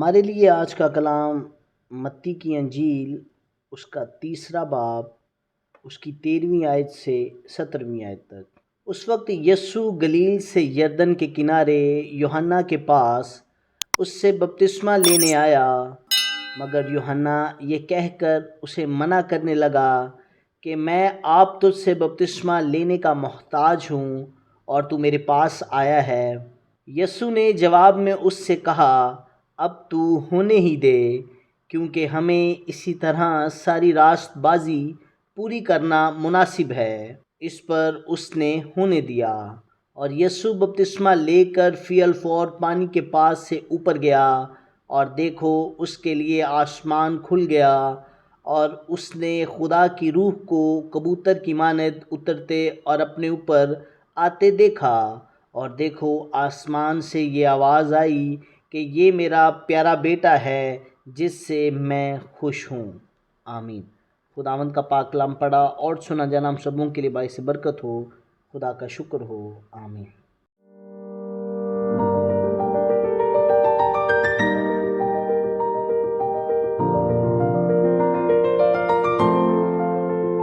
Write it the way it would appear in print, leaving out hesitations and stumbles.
ہمارے لیے آج کا کلام متی کی انجیل اس کا 3 باب اس کی 13ویں آیت سے 17ویں آیت تک۔ اس وقت یسوع گلیل سے یردن کے کنارے یوحنا کے پاس اس سے بپتسمہ لینے آیا، مگر یوحنا یہ کہہ کر اسے منع کرنے لگا کہ میں آپ تجھ سے بپتسمہ لینے کا محتاج ہوں اور تو میرے پاس آیا ہے۔ یسوع نے جواب میں اس سے کہا، اب تو ہونے ہی دے، کیونکہ ہمیں اسی طرح ساری راست بازی پوری کرنا مناسب ہے۔ اس پر اس نے ہونے دیا، اور یسوع بپتسمہ لے کر فی الفور پانی کے پاس سے اوپر گیا، اور دیکھو اس کے لیے آسمان کھل گیا، اور اس نے خدا کی روح کو کبوتر کی مانند اترتے اور اپنے اوپر آتے دیکھا، اور دیکھو آسمان سے یہ آواز آئی کہ یہ میرا پیارا بیٹا ہے جس سے میں خوش ہوں۔ آمین۔ خداوند کا پاک کلام پڑھا اور سنا جانا ہم سبوں کے لیے باعث برکت ہو۔ خدا کا شکر ہو۔ آمین۔